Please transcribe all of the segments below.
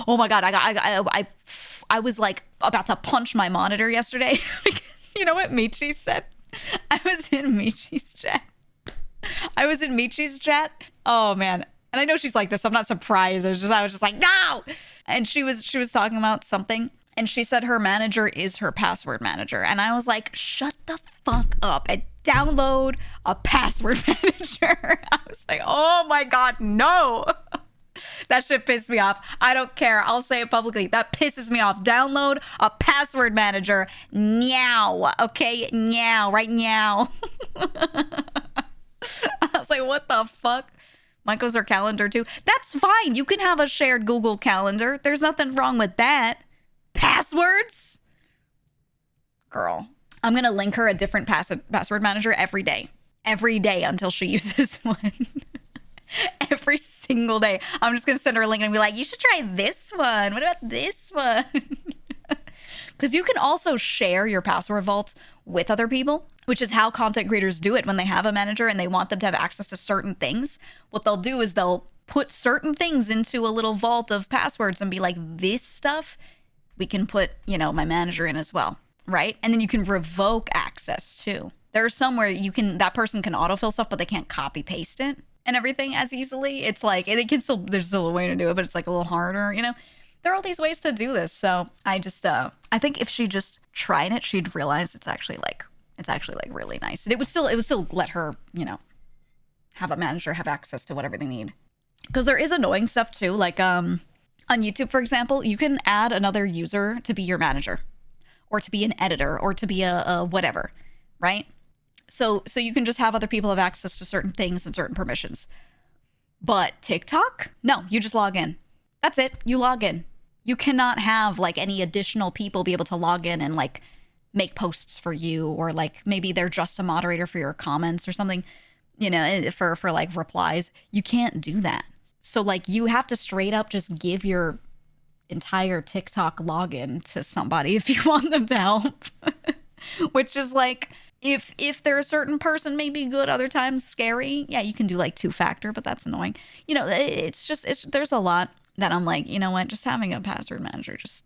Oh my God, I was like about to punch my monitor yesterday because you know what Michi said? I was in Michi's chat. Oh man. And I know she's like this, so I'm not surprised. I was just like, no. And she was talking about something, and she said her manager is her password manager. And I was like, shut the fuck up and download a password manager. I was like, oh my God, no. That shit pissed me off. I don't care. I'll say it publicly. That pisses me off. Download a password manager now. Okay? Now. Right now. I was like, what the fuck? Mine goes her calendar too. That's fine. You can have a shared Google Calendar. There's nothing wrong with that. Passwords? Girl. I'm going to link her a different password manager every day. Every day until she uses one. Every single day. I'm just going to send her a link and be like, you should try this one. What about this one? Because you can also share your password vaults with other people, which is how content creators do it when they have a manager and they want them to have access to certain things. What they'll do is they'll put certain things into a little vault of passwords and be like, this stuff, we can put, you know, my manager in as well, right? And then you can revoke access too. There's some where you can, that person can autofill stuff, but they can't copy paste it and everything as easily. It's like, they can still, there's still a way to do it, but it's like a little harder, you know? There are all these ways to do this. So I just, I think if she just tried it, she'd realize it's actually like really nice. And it would still let her, you know, have a manager have access to whatever they need. Because there is annoying stuff too. Like, on YouTube, for example, you can add another user to be your manager or to be an editor or to be a whatever, right? So you can just have other people have access to certain things and certain permissions. But TikTok? No, you just log in. That's it. You log in. You cannot have like any additional people be able to log in and like make posts for you, or like maybe they're just a moderator for your comments or something, you know, for like replies. You can't do that. So like you have to straight up just give your entire TikTok login to somebody if you want them to help. Which is like, if they're a certain person, maybe good, other times scary. Yeah, you can do like 2-factor, but that's annoying. You know, there's a lot that I'm like, you know what, just having a password manager just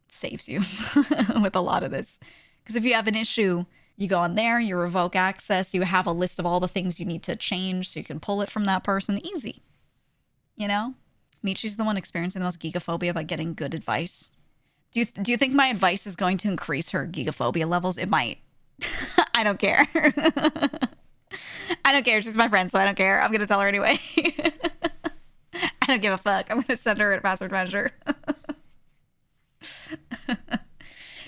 saves you with a lot of this. Because if you have an issue, you go on there, you revoke access, you have a list of all the things you need to change so you can pull it from that person. Easy. You know? Michi's the one experiencing the most gigaphobia by getting good advice. Do you think my advice is going to increase her gigaphobia levels? It might. I don't care. I don't care. She's my friend, so I don't care. I'm going to tell her anyway. I don't give a fuck. I'm going to send her a password manager.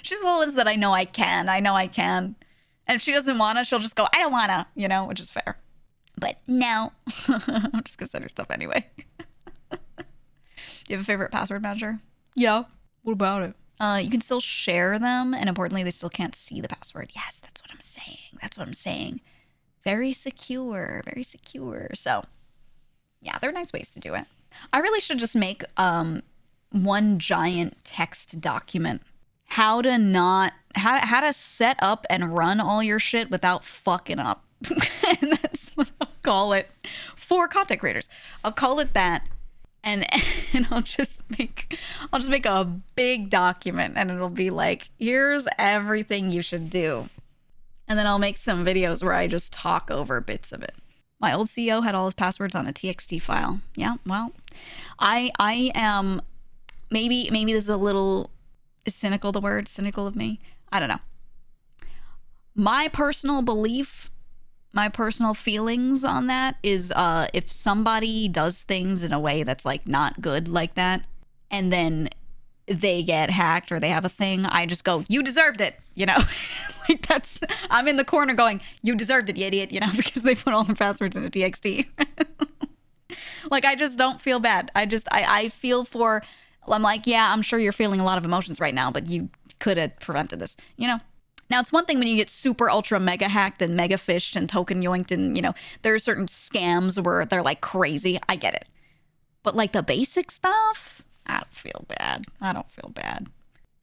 She's the ones that I know I can. And if she doesn't want to, she'll just go, I don't want to, you know, which is fair. But no. I'm just going to send her stuff anyway. Do you have a favorite password manager? Yeah. What about it? You can still share them, and importantly, they still can't see the password. Yes, that's what I'm saying. Very secure. So, yeah, there are nice ways to do it. I really should just make one giant text document. How to set up and run all your shit without fucking up. And that's what I'll call it for content creators. I'll call it that. And I'll just make a big document, and it'll be like, here's everything you should do. And then I'll make some videos where I just talk over bits of it. My old CEO had all his passwords on a TXT file. Yeah, well, I am, maybe this is a little cynical, the word cynical of me. I don't know. My personal belief, my personal feelings on that is if somebody does things in a way that's like not good like that, and then they get hacked or they have a thing, I just go, you deserved it, you know? Like that's, I'm in the corner going, you deserved it, you idiot, you know, because they put all the passwords in a TXT. Like, I just don't feel bad. I feel for, I'm like, yeah, I'm sure you're feeling a lot of emotions right now, but you could have prevented this, you know? Now, it's one thing when you get super ultra mega hacked and mega fished and token yoinked, and, you know, there are certain scams where they're like crazy. I get it. But like the basic stuff, I don't feel bad.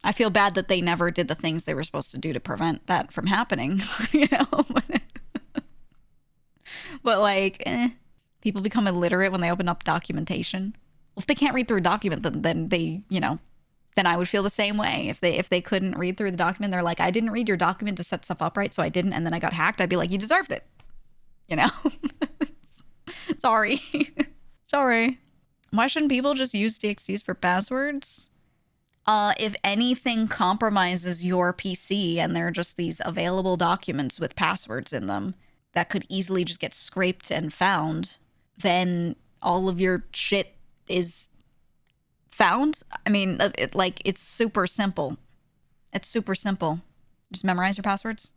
I feel bad that they never did the things they were supposed to do to prevent that from happening, you know? But like, people become illiterate when they open up documentation. If they can't read through a document, then they, then I would feel the same way. If they couldn't read through the document, they're like, I didn't read your document to set stuff up right, so I didn't, and then I got hacked, I'd be like, you deserved it. Sorry. Sorry. Why shouldn't people just use DXDs for passwords? If anything compromises your PC and there are just these available documents with passwords in them that could easily just get scraped and found, then all of your shit is found. I mean, it's super simple. It's super simple. Just memorize your passwords.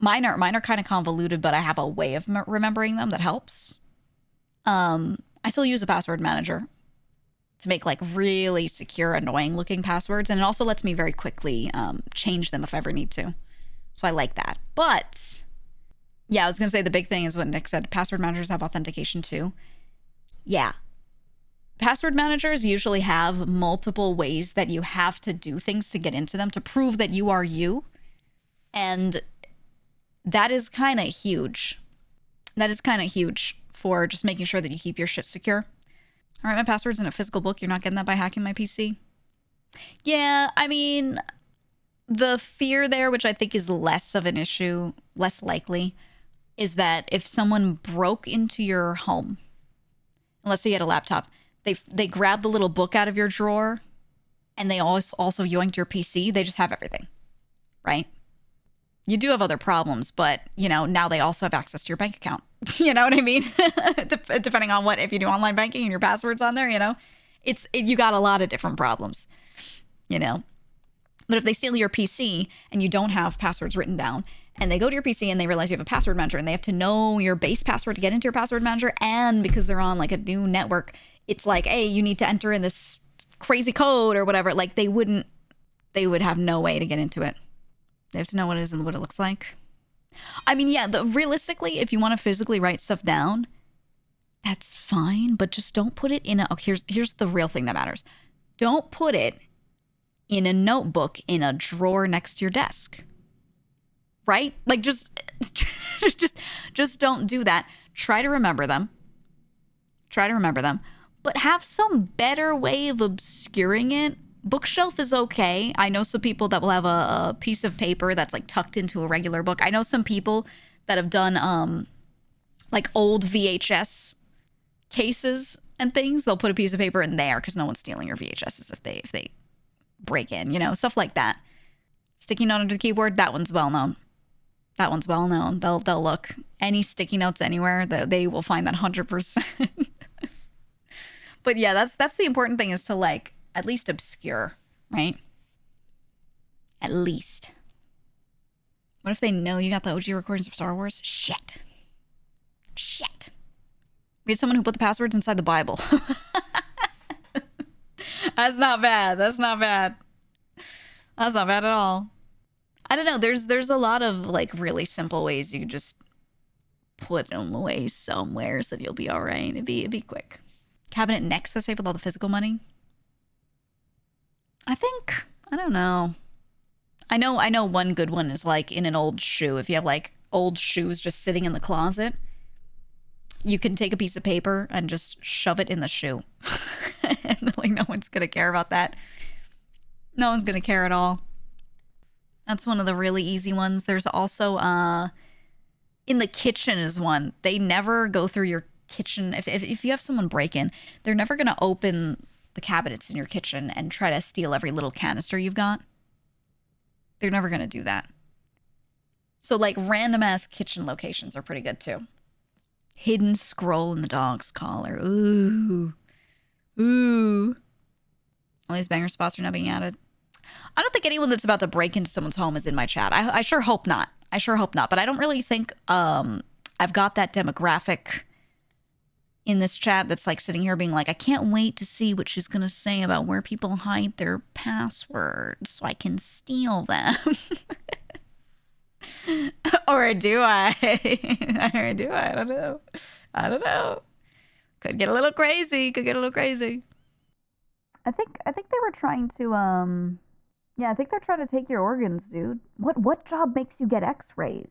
Mine are kind of convoluted, but I have a way of remembering them that helps. I still use a password manager to make like really secure, annoying looking passwords. And it also lets me very quickly change them if I ever need to. So I like that. But yeah, I was going to say the big thing is what Nick said. Password managers have authentication too. Yeah. Password managers usually have multiple ways that you have to do things to get into them to prove that you are you. And that is kind of huge. That is kind of huge for just making sure that you keep your shit secure. All right, my password's in a physical book. You're not getting that by hacking my PC. Yeah, I mean, the fear there, which I think is less of an issue, less likely, is that if someone broke into your home, let's say you had a laptop, they grab the little book out of your drawer and they also yoinked your PC, they just have everything, right? You do have other problems, but, now they also have access to your bank account. You know what I mean? Depending on if you do online banking and your password's on there, you got a lot of different problems, But if they steal your PC and you don't have passwords written down and they go to your PC and they realize you have a password manager and they have to know your base password to get into your password manager, and because they're on like a new network, it's like, hey, you need to enter in this crazy code or whatever. Like they would have no way to get into it. They have to know what it is and what it looks like. I mean, yeah, realistically, if you want to physically write stuff down, that's fine, but just don't put it in here's the real thing that matters. Don't put it in a notebook in a drawer next to your desk. Right? Like just don't do that. Try to remember them. But have some better way of obscuring it. Bookshelf is okay. I know some people that will have a piece of paper that's like tucked into a regular book. I know some people that have done like old VHS cases and things. They'll put a piece of paper in there because no one's stealing your VHSs if they break in, stuff like that. Sticky note under the keyboard, that one's well known. They'll look. Any sticky notes anywhere, they will find that 100%. But yeah, that's the important thing, is to like at least obscure, right? At least. What if they know you got the OG recordings of Star Wars? Shit. We had someone who put the passwords inside the Bible. That's not bad at all. I don't know. There's a lot of like really simple ways you can just put them away somewhere so you'll be all right. It'd be quick. Cabinet next to the safe with all the physical money. I don't know. I know one good one is like in an old shoe. If you have like old shoes just sitting in the closet, you can take a piece of paper and just shove it in the shoe. And like no one's gonna care about that. No one's gonna care at all. That's one of the really easy ones. There's also in the kitchen is one. They never go through your kitchen. If you have someone break in, they're never gonna open the cabinets in your kitchen and try to steal every little canister you've got. They're never gonna do that. So like random ass kitchen locations are pretty good too. Hidden scroll in the dog's collar. Ooh. All these banger spots are now being added. I don't think anyone that's about to break into someone's home is in my chat. I sure hope not. But I don't really think I've got that demographic in this chat that's like sitting here being like, I can't wait to see what she's going to say about where people hide their passwords so I can steal them. Or do I? I don't know. Could get a little crazy. I think they were trying to I think they're trying to take your organs, dude. What job makes you get x-rays?